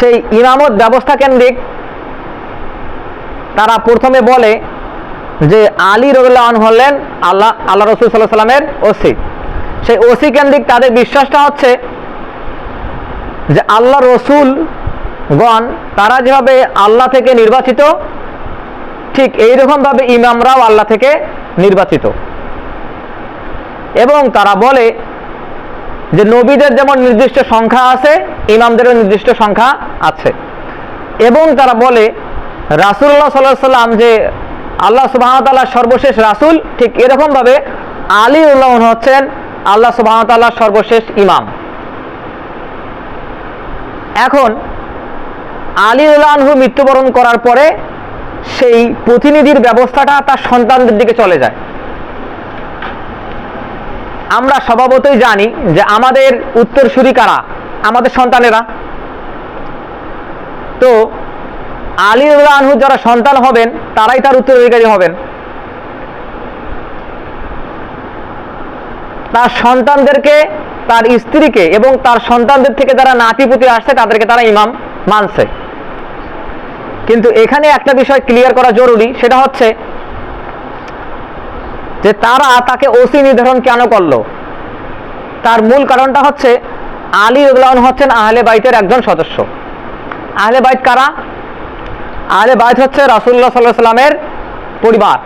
সেই ইমামত ব্যবস্থা কেন্দ্রিক তারা প্রথমে বলে যে আলী রাদিয়াল্লাহু আনহু হলেন আল্লাহ রাসূল সাল্লাল্লাহু আলাইহি সাল্লামের ওসি। সেই ওসি কেন্দ্রিক তাদের বিশ্বাসটা হচ্ছে যে আল্লাহ রসুলগণ তারা যেভাবে আল্লাহ থেকে নির্বাচিত, ঠিক এইরকমভাবে ইমামরাও আল্লাহ থেকে নির্বাচিত। এবং তারা বলে যে নবীদের যেমন নির্দিষ্ট সংখ্যা আছে, ইমামদেরও নির্দিষ্ট সংখ্যা আছে। এবং তারা বলে রাসূলুল্লাহ সাল্লাল্লাহু আলাইহি সাল্লাম যে আল্লাহ সুবহানাহু ওয়া তাআলার সর্বশেষ রাসূল, ঠিক এরকমভাবে আলী রাদিয়াল্লাহু আনহু হচ্ছেন আল্লাহ সুবহানাহু ওয়া তাআলার সর্বশেষ ইমাম। এখন আলী রাদিয়াল্লাহু আনহু মৃত্যুবরণ করার পরে সেই প্রতিনিধির ব্যবস্থাটা তার সন্তানদের দিকে চলে যায়। আমরা স্বভাবতই জানি যে আমাদের উত্তরসূরি কারা? আমাদের সন্তানেরা। তো আলী রাদিয়াল্লাহু আনহু যারা সন্তান হবেন তারাই তার উত্তরাধিকারী হবেন। তার সন্তানদেরকে, তার স্ত্রীকে এবং তার সন্তানদের থেকে যারা নাতিপুতি আসছে তাদেরকে তারা ইমাম মানছে। কিন্তু এখানে একটা বিষয় ক্লিয়ার করা জরুরি, সেটা হচ্ছে যে তারা তাকে ওসি নির্ধারণ কেন করলো? তার মূল কারণটা হচ্ছে আলী রাদিয়াল্লাহু আনহু হচ্ছেন আহলে বাইতের একজন সদস্য। আহলে বাইত কারা? আহলে বাইত হচ্ছে রাসূলুল্লাহ সাল্লাল্লাহু আলাইহি সাল্লামের পরিবার।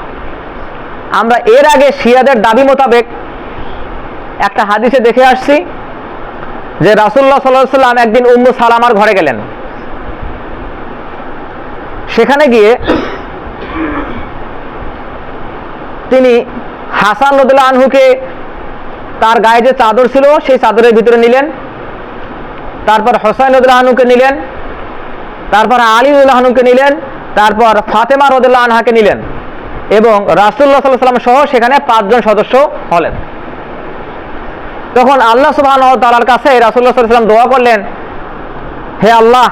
আমরা এর আগে শিয়াদের দাবি মোতাবেক একটা হাদিসে দেখে আসছি যে রাসূলুল্লাহ সাল্লাল্লাহু আলাইহি সাল্লাম একদিন উম্মু সালামার ঘরে গেলেন। সেখানে গিয়ে তিনি হাসান রাদিয়াল্লাহু আনহুকে তার গায়ে যে চাদর ছিল সেই চাদরের ভিতরে নিলেন, তারপর হোসাইন রাদিয়াল্লাহু আনহুকে নিলেন, তারপর আলী রাদিয়াল্লাহু আনহুকে নিলেন, তারপর ফাতেমা রাদিয়াল্লাহু আনহাকে নিলেন এবং রাসূলুল্লাহ সাল্লাল্লাহু আলাইহি ওয়াসাল্লাম সহ সেখানে 5 জন সদস্য হলেন। তখন আল্লাহ সুবহানাহু ওয়া তাআলার কাছে রাসূলুল্লাহ সাল্লাল্লাহু আলাইহি ওয়াসাল্লাম দোয়া করলেন, হে আল্লাহ,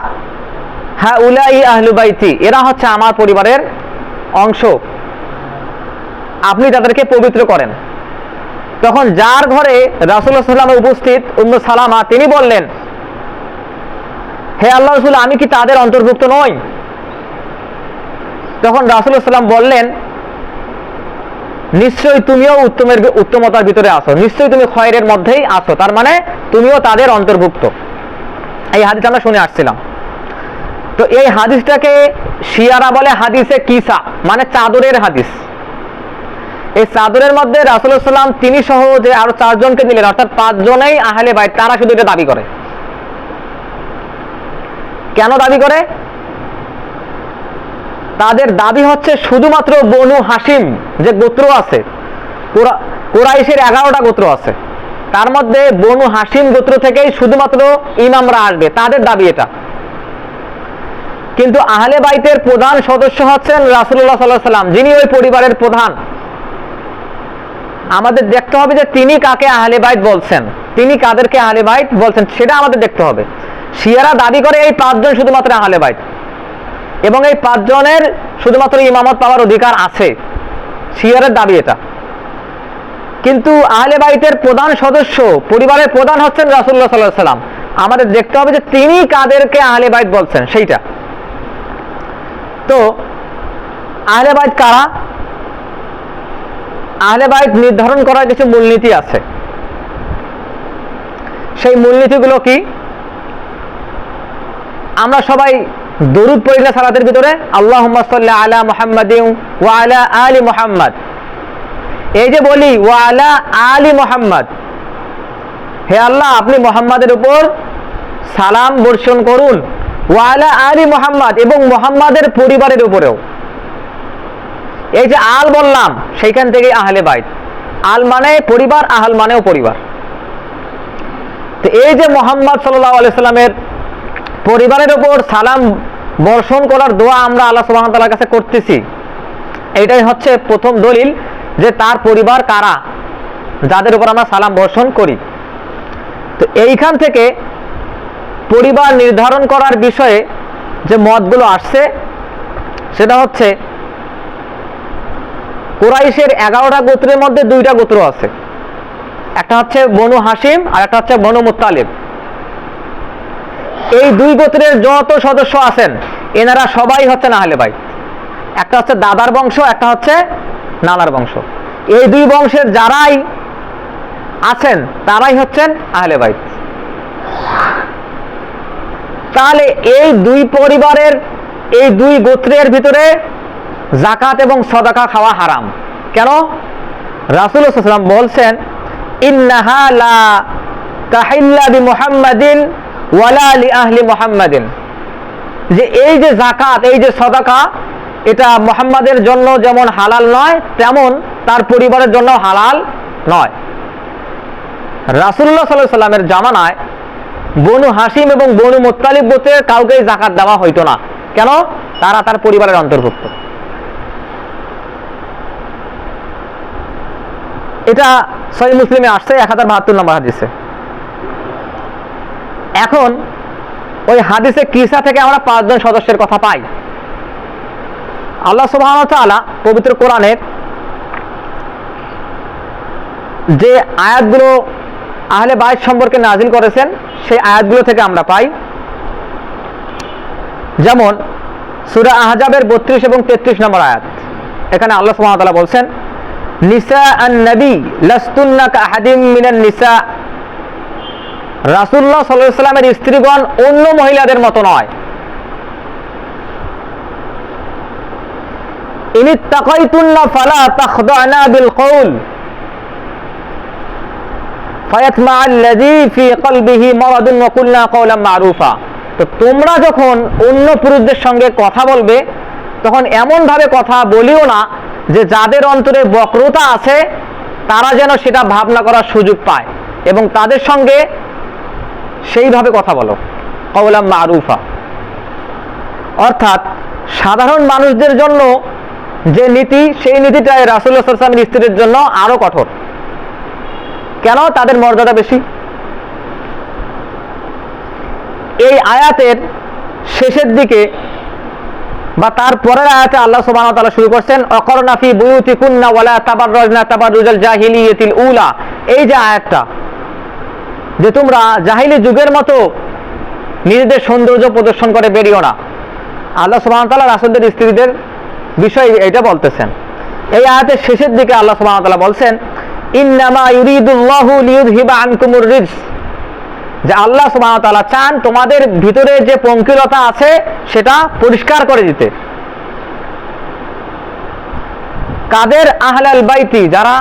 হাউলাই আহলু বাইতি, এরা হচ্ছে আমার পরিবারের অংশ, আপনি তাদেরকে পবিত্র করেন। তখন যার ঘরে রাসূলুল্লাহ সাল্লাল্লাহু আলাইহি ওয়াসাল্লাম উপস্থিত উম্মু সালামা, তিনি বললেন, হে আল্লাহ রাসূল, আমি কি তাদের অন্তর্ভুক্ত নই? তখন রাসূলুল্লাহ সাল্লাল্লাহু আলাইহি ওয়াসাল্লাম বললেন, নিশ্চয়ই তুমিও উত্তমতার ভিতরে আছো, নিশ্চয়ই তুমি খয়রের মধ্যেই আছো, তার মানে তুমিও তাদের অন্তর্ভুক্ত। এই হাদিস আমরা শুনে আসছিলাম। তো এই হাদিসটাকে শিয়ারা বলে হাদিসে কিসা, মানে চাদরের হাদিস। এই চাদরের মধ্যে রাসূলুল্লাহ সাল্লাল্লাহু আলাইহি ওয়াসাল্লাম তিনি সহ যে আরো 4 জনকে দিলেন, অর্থাৎ 5 জনেই আহলে বাইত, তারা শুধু এটা দাবি করে। কেন দাবি করে? তাদের দাবি হচ্ছে শুধুমাত্র বনু হাশিম যে গোত্র আছে, কুরাইশের 11টা গোত্র আছে, তার মধ্যে বনু হাশিম গোত্র থেকেই শুধুমাত্র ইমামরা আসবে, তাদের দাবি এটা। কিন্তু আহলে বাইতের প্রধান সদস্য হচ্ছেন রাসূলুল্লাহ সাল্লাল্লাহু আলাইহি ওয়াসাল্লাম, যিনি ওই পরিবারের প্রধান। আমাদের দেখতে হবে যে তিনি কাকে আহলে বাইত বলছেন, তিনি কাদেরকে আহলে বাইত বলছেন, সেটা আমাদের দেখতে হবে। শিয়ারা দাবি করে এই 5 জন শুধুমাত্র আহলে বাইত এবং এই 5 জনের শুধুমাত্র ইমামত পাওয়ার অধিকার আছে, শিয়ারের দাবি এটা। কিন্তু আহলে বাইতের প্রধান সদস্য, পরিবারের প্রধান হচ্ছেন রাসূলুল্লাহ সাল্লাল্লাহু আলাইহি ওয়াসাল্লাম। আমাদের দেখতে হবে যে তিনি কাদেরকে আহলে বাইত বলছেন সেইটা। তো আহলে বাইত কারা? আহলে বাইত নির্ধারণ করার কিছু মূলনীতি আছে। সেই মূলনীতিগুলো কি? আমরা সবাই দরুদ পড়ি না সালাতের ভিতরে, আল্লাহুম্মা সাল্লি আলা মুহাম্মাদিন ওয়া আলা আলি মুহাম্মাদ। এই যে বলি ওয়া আলা আলি মুহাম্মাদ, হে আল্লাহ আপনি মুহাম্মাদের উপর সালাম বর্ষণ করুন, ওয়া আলা আলি মুহাম্মাদ, এবং মুহাম্মাদের পরিবারের উপরেও। এই যে আল বললাম, সেইখান থেকে আহলে বাইত। আল মানে পরিবার, আহল মানেও পরিবার। তো এই যে মুহাম্মদ সাল্লাল্লাহু আলাইহি সাল্লামের পরিবারের উপর সালাম বর্ষণ করার দোয়া আমরা আল্লাহ সুবহানাহু ওয়া তাআলার কাছে করতেছি, এটাই হচ্ছে প্রথম দলিল যে তার পরিবার কারা, যাদের উপর আমরা সালাম বর্ষণ করি। তো এইখান থেকে পরিবার নির্ধারণ করার বিষয়ে যে মতগুলো আসছে সেটা হচ্ছে কুরাইশের 11টা গোত্রের মধ্যে 2টা গোত্র আছে, একটা হচ্ছে বনু হাশিম আর একটা হচ্ছে বনু মুত্তালিব। এই দুই গোত্রের যত সদস্য আছেন এনারা সবাই হচ্ছেন আহলে বাইত। একটা হচ্ছে দাদার বংশ, একটা হচ্ছে নানার বংশ। এই দুই বংশের যারাই আছেন তারাই হচ্ছেন আহলে বাইত। তাহলে এই দুই পরিবারের, এই দুই গোত্রের ভিতরে যাকাত এবং সদাকা খাওয়া হারাম। কেন? রাসূলুল্লাহ সাল্লাল্লাহু আলাইহি ওয়াসাল্লাম বলছেন, ইন্নাহা লা তাহিল্লা বিমুহাম্মাদিন ওয়ালা লিআহলি মুহাম্মাদিন, যে এই যে যাকাত, এই যে সদাকা, এটা মুহাম্মাদের জন্য যেমন হালাল নয় তেমন তার পরিবারের জন্য হালাল নয়। রাসূলুল্লাহ সাল্লাল্লাহু আলাইহি ওয়াসাল্লামের জামানায় বনু হাশিম এবং বনু মুত্তালিব গোত্রের কাউকেই যাকাত দেওয়া হইতো না। কেন? তারা তার পরিবারের অন্তর্ভুক্ত। এটা সহিহ মুসলিমে আসছে 1072 নম্বর হাদিসে। এখন ওই হাদিসে কিসা থেকে আমরা 5 জন সদস্যের কথা পাই। আল্লাহ সুবহানাহু ওয়া তাআলা পবিত্র কোরআনের যে আয়াতগুলো আহলে বাইত সম্পর্কে নাজিল করেছেন সেই আয়াতগুলো থেকে আমরা পাই। যেমন সূরা আহজাবের 32 এবং 33 নম্বর আয়াত। এখানে আল্লাহ সুবহানাহু ওয়া তাআলা বলছেন, নিসা আন-নবী লাস্তুন্না কাআহাদিম মিনান নিসা, রাসূলুল্লাহ সাল্লাল্লাহু আলাইহি ওয়াসাল্লামের স্ত্রীগণ অন্য মহিলাদের মতো নয়। ইনিত্তাকাইতুন্না ফালা তাখদা'না বিল কওল ফায়াতমা'আল্লাযী ফী কলবিহি মারাদুন ওয়া কুলনা কাওলান মা'রুফা। তো তোমরা যখন অন্য পুরুষদের সঙ্গে কথা বলবে তখন এমন ভাবে কথা বলিও না যে যাদের অন্তরে বক্রতা আছে তারা যেন সেটা ভাবনা করার সুযোগ পায়, এবং তাদের সঙ্গে সেইভাবে কথা বলো, কাওলান মা'রুফা। অর্থাৎ সাধারণ মানুষদের জন্য যে নীতি, সেই নীতিটাই রাসূলুল্লাহ সাল্লাল্লাহু আলাইহি ওয়াসাল্লামের স্ত্রীদের জন্য আরো কঠোর। কেন? তাদের মর্যাদা বেশি। এই আয়াতের শেষের দিকে বা তার পরের আয়াতে আল্লাহ সুবহানাহু ওয়া তাআলা শুরু করছেন, অকরনা ফি বুয়ুতিকুন্না ওয়ালা তাবাররাজনা তাবাররুজাল জাহিলিয়াতিল উলা। এই যে আয়াতটা, যে তোমরা জাহিলি যুগের মতো নিজেদের সৌন্দর্য প্রদর্শন করে বেরিও না, আল্লাহ সুবহানাহু ওয়া তাআলা রাসূলদের স্ত্রীদের বিষয় এটা বলতেছেন। এই আয়াতের শেষের দিকে আল্লাহ সুবহানাহু ওয়া তাআলা বলছেন, ইন্নামা ইউরিদুল্লাহু লিইউযহিবা আনকুমুর রিজস, যে আল্লাহ সুবহানাহু ওয়া তাআলা চান তোমাদের ভিতরে যে পঙ্কিলতা আছে সেটা পরিষ্কার করে দিতে। কাদের? আহলাল বাইতি, যারা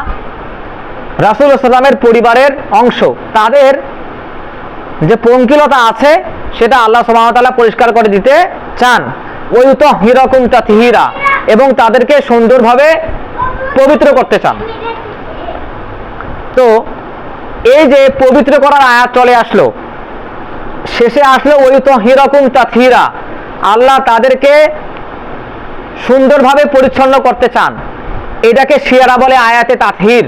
রাসূলুল্লাহ সাল্লাল্লাহু আলাইহি ওয়াসাল্লামের পরিবারের অংশ, তাদের যে পঙ্কিলতা আছে সেটা আল্লাহ সুবহানাহু ওয়া তাআলা পরিষ্কার করে দিতে চান। ওয়ায়ুতাহহিরাকুম তাতহীরা, এবং তাদেরকে সুন্দরভাবে পবিত্র করতে চান। তো এই যে পবিত্র করার আয়াত চলে আসলো, শেষে আসলো ওয়ায়ুতাহহিরাকুম তাতহীরা, আল্লাহ তাদেরকে সুন্দরভাবে পরিচ্ছন্ন করতে চান। এটাকে শিয়ারা বলে আয়াতে তাতহীর।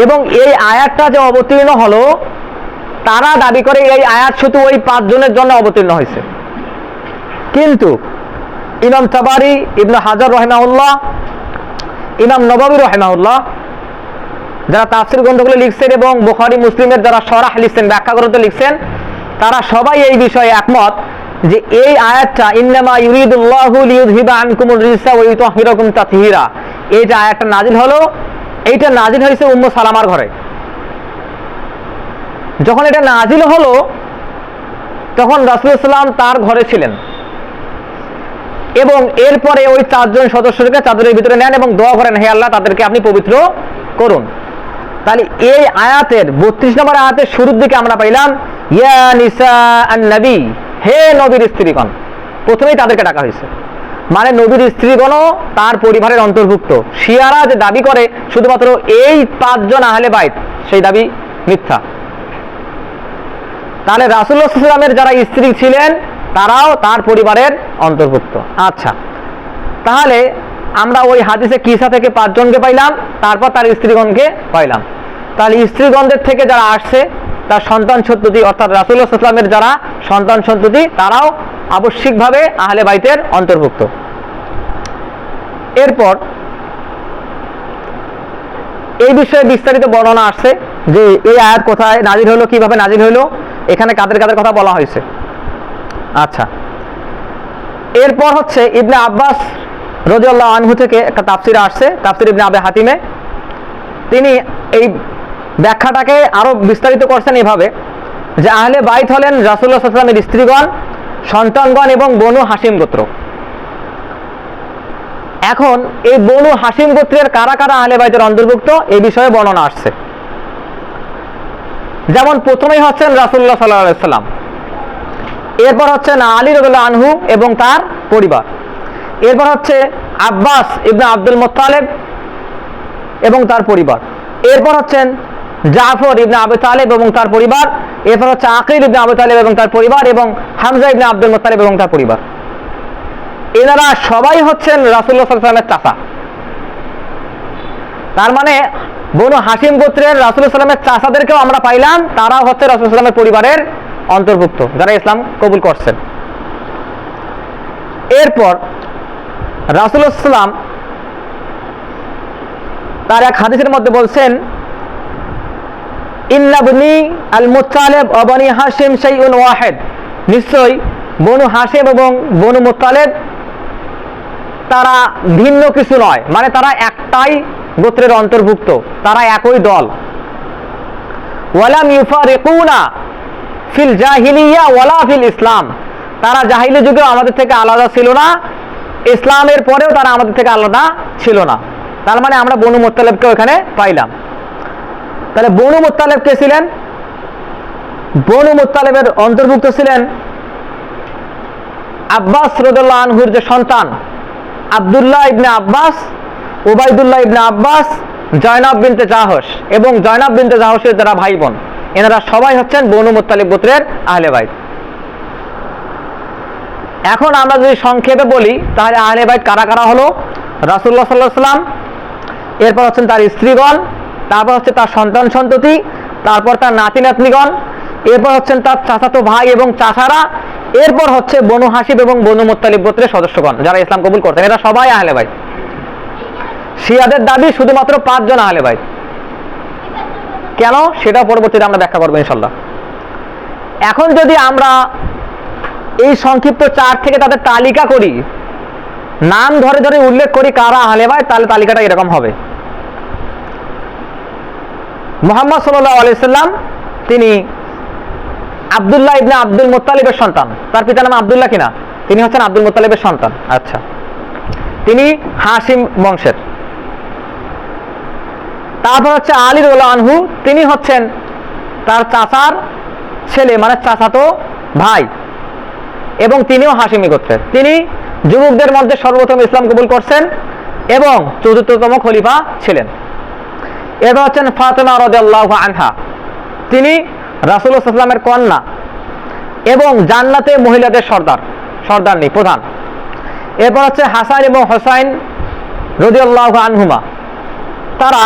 এবং এই আয়াতটা যে অবতীর্ণ হলো, তারা দাবি করে এই আয়াত শুধু ওই 5 জনের জন্য অবতীর্ণ হয়েছে। কিন্তু ইমাম তাবারি, ইবনে হাজার রাহিমাহুল্লাহ, ইমাম নববী রাহিমাহুল্লাহ, যারা তাফসীর গ্রন্থগুলো লিখছেন এবং বুখারী মুসলিমের যারা শরাহ লিখছেন, ব্যাখ্যা গ্রন্থ লিখছেন, তারা সবাই এই বিষয়ে একমত যে এই আয়াতটা ইন্নামা ইউরিদুল্লাহু লিইউযহিবা আনকুমুর রিজসা ওয়া ইউতাহহিরাকুম তাতহীরা, এই যে আয়াতটা নাজিল হলো, এইটা নাজিল হয়েছে উম্মু সালামার ঘরে। যখন এটা নাজিল হলো তখন রাসূলুল্লাহ সাল্লাল্লাহু আলাইহি ওয়াসাল্লাম তার ঘরে ছিলেন, এবং এরপরে ওই 4 জন সদস্যকে চাদরের ভিতরে নেন এবং দোয়া করেন, হে আল্লাহ তাদেরকে আপনি পবিত্র করুন। তাহলে এই আয়াতের 32 নম্বর আয়াতের শুরুর দিকে আমরা পাইলাম, ইয়া নিসা আন-নবী, হে নবীর স্ত্রীগণ। প্রথমেই তাদেরকে ডাকা হয়েছে, মানে নবীর স্ত্রীগণও তার পরিবারের অন্তর্ভুক্ত। শিয়ারা যে দাবি করে শুধুমাত্র এই 5 জন আহলে বাইত, সেই দাবি মিথ্যা। তাহলে রাসূলুল্লাহ সাল্লাল্লাহু আলাইহি ওয়াসাল্লামের যারা স্ত্রী ছিলেন তারাও তার পরিবারের অন্তর্ভুক্ত। আচ্ছা, তাহলে আমরা ওই হাদিসে কিসা থেকে 5 জনকে পাইলাম, তারপর তার স্ত্রীগণকে পাইলাম। তাহলে স্ত্রীগণদের থেকে যারা আসছে তার সন্তান সন্ততি, অর্থাৎ রাসূলুল্লাহ সাল্লাল্লাহু আলাইহি ওয়াসাল্লামের যারা সন্তান সন্ততি, তারাও আবশ্যিকভাবে আহলে বাইতের অন্তর্ভুক্ত। এরপর এই বিষয়ে বিস্তারিত বর্ণনা আসছে যে এই আয়াত কোথায় নাজিল হলো, কিভাবে নাজিল হলো, এখানে কাদের কাদের কথা বলা হয়েছে। আচ্ছা, এরপর হচ্ছে ইবনে আব্বাস রাদিয়াল্লাহু আনহু থেকে একটা তাফসিরে আসছে, তাফসির ইবনে আবি হাতিমে। তিনি এই ব্যাখ্যাটাকে আরো বিস্তারিত করছেন এভাবে যে আহলে বাইত হলেন রাসূলুল্লাহ সাল্লাল্লাহু আলাইহি ওয়াসাল্লামের স্ত্রীগণ, সন্তানগণ এবং বনু হাশিম গোত্র। এখন এই বনু হাশিম গোত্রের কারা কারা আহলে বাইতের অন্তর্ভুক্ত এই বিষয়ে বর্ণনা আসছে। যেমন প্রথমেই হচ্ছেন রাসূলুল্লাহ সাল্লাল্লাহু আলাইহি ওয়াসাল্লাম, এরপর হচ্ছেন আলী রাদিয়াল্লাহু আনহু এবং তার পরিবার, এরপর হচ্ছে আব্বাস ইবনে আব্দুল মুত্তালিব এবং তার পরিবার, এরপর হচ্ছেন জাফর ইবনে আবু তালেব এবং তার পরিবার, এরপর হচ্ছে আকিল ইবনে আবু তালেব এবং তার পরিবার, এবং হামজা ইবনে আব্দুল মুত্তালিব এবং তার পরিবার। এনারা সবাই হচ্ছেন রাসূলুল্লাহ সাল্লাল্লাহু আলাইহি ওয়াসাল্লামের চাচা। তার মানে বনু হাশিম গোত্রের রাসূলুল্লাহ সাল্লাল্লাহু আলাইহি ওয়াসাল্লামের চাচাদেরকেও আমরা পাইলাম, তারাও হচ্ছে রাসূলুল্লাহ সাল্লাল্লাহু আলাইহি ওয়াসাল্লামের পরিবারের অন্তর্ভুক্ত, যারা ইসলাম কবুল করছেন। এরপর রাসূলুল্লাহ সাল্লাল্লাহু আলাইহি ওয়াসাল্লাম তার এক হাদিসের মধ্যে বলছেন, ইন্না বনি আল মুত্তালিব ওয়া বনি হাশিম শাইউন ওয়াহিদ, নিশ্চয়ই বনু হাশিম এবং বনু মুত্তালিব তারা ভিন্ন কিছু নয়, মানে তারা একটাই গোত্রের অন্তর্ভুক্ত, তারা একই দল। ওয়ালাম ইউফারিকুনা ফিল জাহিলিয়া ওয়ালা ফিল ইসলাম, তারা জাহিলি যুগেও আমাদের থেকে আলাদা ছিল না, ইসলামের পরেও তারা আমাদের থেকে আলাদা ছিল না। তার মানে আমরা বনু মুত্তালিবকে ওখানে পাইলাম। তাহলে বনু মুত্তালিব কে ছিলেন? বনু মুত্তালিবের অন্তর্ভুক্ত ছিলেন আব্বাস রাদিয়াল্লাহু আনহুর যে সন্তান আব্দুল্লাহ ইবনে আব্বাস, উবাইদুল্লাহ ইবনে আব্বাস, জয়নাব বিনতে জাহশ এবং জয়নাব বিনতে জাহশের যারা ভাই বোন, এনারা সবাই হচ্ছেন বনু মুত্তালিব গোত্রের আহলে বাইত। এখন আমরা যদি সংক্ষেপে বলি তাহলে আহলে বাইত কারা কারা হলো? রাসূলুল্লাহ সাল্লাল্লাহু আলাইহি ওয়াসাল্লাম, এরপর হচ্ছেন তার স্ত্রীগণ, তারপর হচ্ছে তার সন্তান সন্ততি, তারপর তার নাতি নাতনিগণ, এরপর হচ্ছেন তার চাচাতো ভাই এবং চাচারা, এরপর হচ্ছে বনু হাশিম এবং বনু মুত্তালিব গোত্রের সদস্যগণ যারা ইসলাম কবুল করতেন। এরা সবাই আহলে বাইত। শিয়াদের দাবি শুধুমাত্র 5 জন আহলে বাইত। কেন সেটা পরবর্তীতে আমরা ব্যাখ্যা করবো ইনশাল্লাহ। এখন যদি আমরা এই সংক্ষিপ্ত চার্ট থেকে তাদের তালিকা করি, নাম ধরে ধরে উল্লেখ করি কারা আহলে বাইত, তাহলে তালিকাটা এরকম হবে। মুহাম্মদ সাল্লাল্লাহু আলাইহি সাল্লাম তিনি আব্দুল্লাহ ইবনে আব্দুল মুত্তালিবের সন্তান। তার পিতার নাম আব্দুল্লাহ কিনা? তিনি হচ্ছেন আব্দুল মুত্তালিবের সন্তান। আচ্ছা, তিনি হাশিম বংশের। তারপর হচ্ছে আলী রাদিয়াল্লাহু আনহু, তিনি হচ্ছেন তার চাচার ছেলে, মানে চাচাতো ভাই, এবং তিনিও হাশিমি গোত্রের। তিনি যুবকদের মধ্যে সর্বপ্রথম ইসলাম কবুল করছেন এবং ৪র্থতম খলিফা ছিলেন। এরপর হচ্ছেন ফাতেমা রাদিয়াল্লাহু আনহা, তিনি রাসূলুল্লাহ সাল্লাল্লাহু আলাইহি ওয়াসাল্লামের কন্যা এবং জান্নাতে মহিলাদের সর্দারনি প্রধান। এরপর হচ্ছে হাসান এবং হোসাইন রাদিয়াল্লাহু আনহুমা, তারা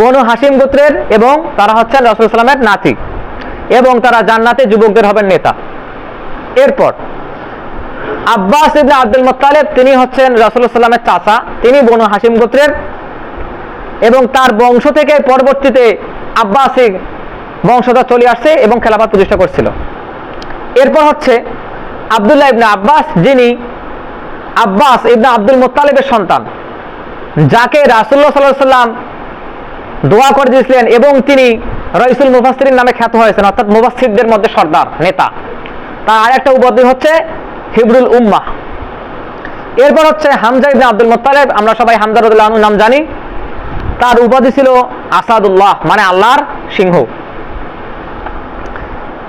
বনু হাশিম গোত্রের এবং তারা হচ্ছেন রাসূলুল্লাহ সাল্লাল্লাহু আলাইহি ওয়াসাল্লামের নাতি এবং তারা জান্নাতে যুবকদের হবেন নেতা। এরপর আব্বাস ইবনে আব্দুল মুত্তালিব, তিনি হচ্ছেন রাসূলুল্লাহ সাল্লাল্লাহু আলাইহি ওয়াসাল্লামের চাচা, তিনি বনু হাশিম গোত্রের এবং তার বংশ থেকে পরবর্তীতে আব্বাসী বংশধর চলে আসছে এবং খেলাফত প্রতিষ্ঠা করছিল। এরপর হচ্ছে আব্দুল্লাহ ইবনে আব্বাস, যিনি আব্বাস ইবনে আব্দুল মুত্তালিবের সন্তান, যাকে রাসূলুল্লাহ সাল্লাল্লাহু আলাইহি ওয়াসাল্লাম দোয়া করে দিয়েছিলেন এবং তিনি রাইসুল মুফাসসিরিন নামে খ্যাত হয়েছেন, অর্থাৎ মুফাসসিরদের মধ্যে সর্দার নেতা। তার আরেকটা উপাধি হচ্ছে হিবরুল উম্মাহ। এরপর হচ্ছে হামজা ইবনে আব্দুল মুত্তালিব, আমরা সবাই হামজা রাদিয়াল্লাহু আনহুর নাম জানি। তার উপাধি ছিল আসাদুল্লাহ, মানে আল্লাহর সিংহ,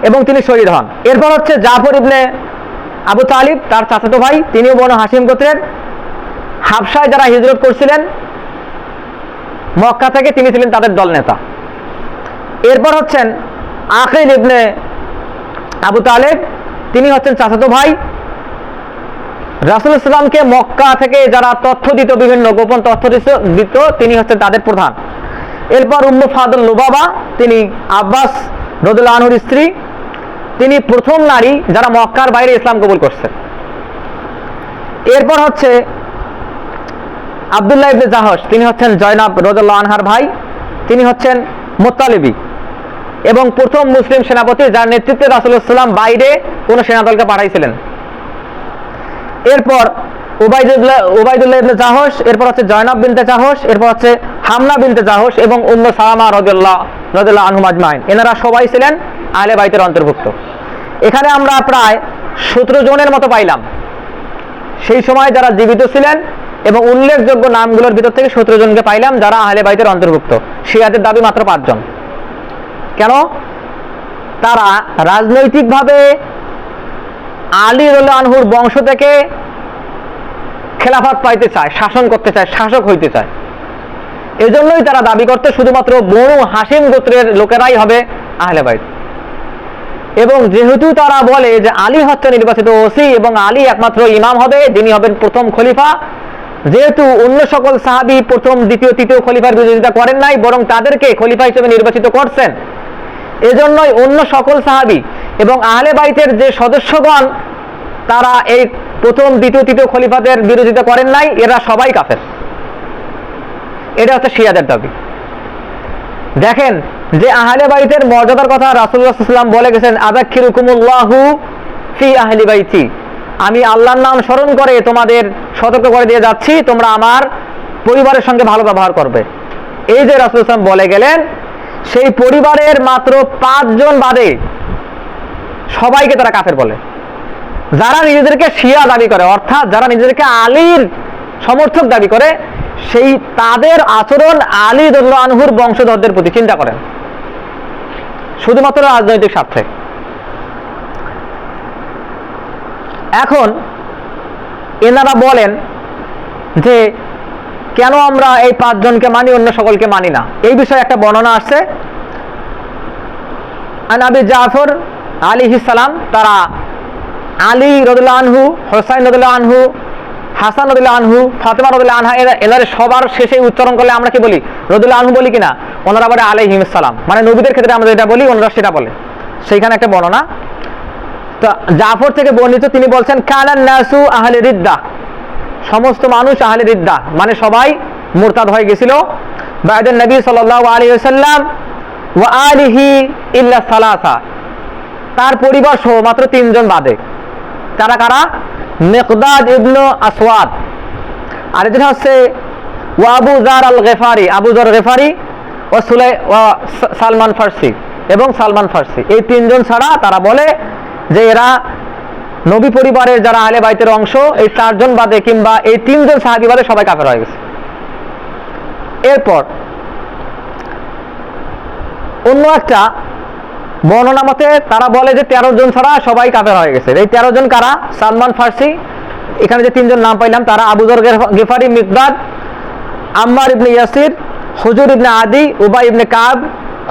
এবং তিনি শহীদ হন। এরপর হচ্ছে জাফর ইবনে আবু তালিব, তার চাচাতো ভাই, তিনিও বনু হাশিম গোত্রের। হাবশায় যারা হিজরত করছিলেন মক্কা থেকে, তিনি ছিলেন তাদের দল নেতা। এরপর হচ্ছেন আকিল ইবনে আবু তালেব, তিনি হচ্ছেন চাচাতো ভাই। রাসূলুল্লাহ সাল্লামকে মক্কা থেকে যারা তথ্য দিত, বিভিন্ন গোপন তথ্য দিত, তিনি হচ্ছেন তাদের প্রধান। এরপর উম্মু ফাদল লুবাবা, তিনি আব্বাস রাদিয়াল্লাহু আনহুর স্ত্রী, তিনি প্রথম নারী যারা মক্কার বাইরে ইসলাম কবুল করছে। এরপর হচ্ছে আব্দুল্লাহ ইবনে জাহশ, তিনি হচ্ছেন জয়নাব রাদিয়াল্লাহু আনহার ভাই, তিনি হচ্ছেন মুত্তালিবী। এবং প্রথম মুসলিম সেনাপতি, যার নেতৃত্বে রাসূলুল্লাহ সাল্লাল্লাহু আলাইহি ওয়াসাল্লাম বাইরে কোন সেনাদলকে পাঠাইছিলেন। এরপর উবাইদুল্লাহ ইবনে জাহশ, এরপর হচ্ছে জয়নাব বিনতে জাহশ, এরপর হচ্ছে হামনা বিনতে জাহশ এবং উম্মে সালামা রাদিয়াল্লাহু আনহুম আজমাইন। এনারা সবাই ছিলেন আহলে বাইতের অন্তর্ভুক্ত। এখানে আমরা প্রায় 17 জনের মতো পাইলাম সেই সময় যারা জীবিত ছিলেন, এবং উল্লেখযোগ্য নামগুলোর ভিতর থেকে 17 জনকে পাইলাম যারা আহলে বাইতের অন্তর্ভুক্ত। শিয়াদের দাবি মাত্র 5 জন। কেন? তারা রাজনৈতিকভাবে আলী রাদিয়াল্লাহু আনহুর বংশ থেকে খেলাফত পাইতে চায়, শাসন করতে চায়, শাসক হইতে চায়। এজন্যই তারা দাবি করতে শুধুমাত্র বনু হাশিম গোত্রের লোকেরাই হবে আহলে বাইত। এবং যেহেতু তারা বলে যে আলী হচ্ছে নির্বাচিত ওসি এবং আলী একমাত্র ইমাম হবে, যিনি হবেন প্রথম খলিফা, যেহেতু অন্য সকল সাহাবী প্রথম, দ্বিতীয়, তৃতীয় খলিফার বিরোধিতা করেন নাই, বরং তাদেরকে খলিফা হিসেবে নির্বাচিত করছেন, এজন্যই অন্য সকল সাহাবী এবং আহলে বাইতের যে সদস্যগণ তারা এই প্রথম, দ্বিতীয়, তৃতীয় খলিফাদের বিরোধিতা করেন নাই, এরা সবাই কাফের। এটা হচ্ছে শিয়াদের দাবি। দেখেন যে আহলে বাইতের মর্যাদার কথা রাসূলুল্লাহ সাল্লাল্লাহু আলাইহি ওয়াসাল্লাম বলে গেছেন, আযাক্কিরুকুমুল্লাহু ফি আহলি বাইতি, আমি আল্লাহর নাম স্মরণ করে তোমাদের সতর্ক করে দিয়ে যাচ্ছি, তোমরা আমার পরিবারের সঙ্গে ভালো ব্যবহার করবে। এই যে রাসূলুল্লাহ সাল্লাল্লাহু আলাইহি ওয়াসাল্লাম বলে গেলেন, সেই পরিবারের মাত্র 5 জন বাদে সবাইকে তারা কাফের বলে। যারা নিজেদেরকে শিয়া দাবি করে, অর্থাৎ যারা নিজেদেরকে আলীর সমর্থক দাবি করে, সেই তাদের আচরণ আলী রাদিয়াল্লাহু আনহুর বংশধরদের প্রতি, চিন্তা করেন, শুধুমাত্র রাজনৈতিক স্বার্থে। এখন এনারা বলেন যে কেন আমরা এই 5 জনকে মানি, অন্য সকলকে মানি না। এই বিষয়ে একটা বর্ণনা আসছে আন আবি জাফর আলাইহিস সালাম, তারা আলী রাদিয়াল্লাহু আনহু, হোসাইন রাদিয়াল্লাহু আনহু, হাসান রাদিয়াল্লাহু আনহু, ফাতেমা রাদিয়াল্লাহু আনহা, এনার সবার শেষে উচ্চারণ করলে আমরা কি বলি? রাদিয়াল্লাহু আনহু বলি কিনা? ওনারা আবার আলাইহিস সালাম, মানে নবীদের ক্ষেত্রে আমরা যেটা বলি ওনারা সেটা বলে। সেইখানে একটা বর্ণনা তো জাফর থেকে বর্ণিত, তিনি বলছেন কানান নাসু আহলে রিদ্দা, সমস্ত মানুষ আহলে রিদ্দা, মানে সবাই মুরতাদ হয়ে গেছিল। বা'দান নবী সাল্লাল্লাহু আলাইহি ওয়াসাল্লাম ওয়া আলিহি ইল্লা সালাসা, তার পরিবার সহ মাত্র 3 জন বাদে। তারা কারা? মিকদাদ ইবনে আসওয়াদ, আরেকজন হচ্ছে ওয়া আবু যার আল গিফারি, আবু যার গিফারি, ও সালমান ফারসি এবং সালমান ফারসি। এই 3 জন ছাড়া তারা বলে যে এরা নবী পরিবারের যারা আহলে বাইতের অংশ, এই 4 জন বাদে কিংবা এই 3 জন সাহাবী বাদে সবাই কাফের হয়ে গেছে। এরপর অন্য একটা বর্ণনা মতে তারা বলে যে 13 জন ছাড়া সবাই কাফের হয়ে গেছে। এই 13 জন কারা? সালমান ফারসি, এখানে যে 3 জন নাম পাইলাম তারা আবু যর গিফারি, মিকদাদ, আম্মার ইবনে ইয়াসির, হুজুর ইবনে আদি, উবাই ইবনে কাব,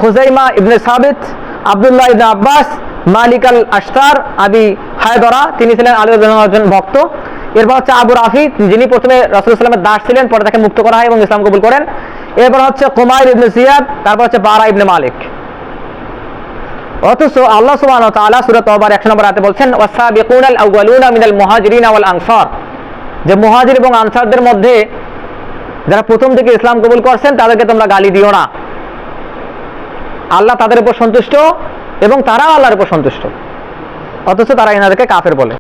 খুজাইমা ইবনে সাবিত, আব্দুল্লাহ ইবনে আব্বাস, মালিক আল আশতার, আবি হায়দরা, তিনি ছিলেন আলী রাদিয়াল্লাহু আনহু একজন ভক্ত। এরপর হচ্ছে আবু রাফি, যিনি প্রথমে রাসূলুল্লাহ সাল্লাল্লাহু আলাইহি ওয়াসাল্লামের দাস ছিলেন, পরে তাকে মুক্ত করা হয় এবং ইসলাম কবুল করেন। এরপর হচ্ছে কুমাইর ইবনে জিয়াদ, তারপর হচ্ছে বারা ইবনে মালিক। অথচ আল্লাহ সুবহানাহু ওয়া তাআলা সূরা তাওবার 100 নম্বর আয়াতে বলছেন ওয়াসাবিকুনাল আউয়ালুনা মিনাল মুহাজিরিনা ওয়াল আনসার, যে মুহাজির এবং আনসারদের মধ্যে যারা প্রথম থেকে ইসলাম কবুল করছেন তাদেরকে তোমরা গালি দিও না। আল্লাহ তাদের উপর সন্তুষ্ট এবং তারা আল্লাহর উপর সন্তুষ্ট, অথচ তারা এনাদেরকে কাফের বলে।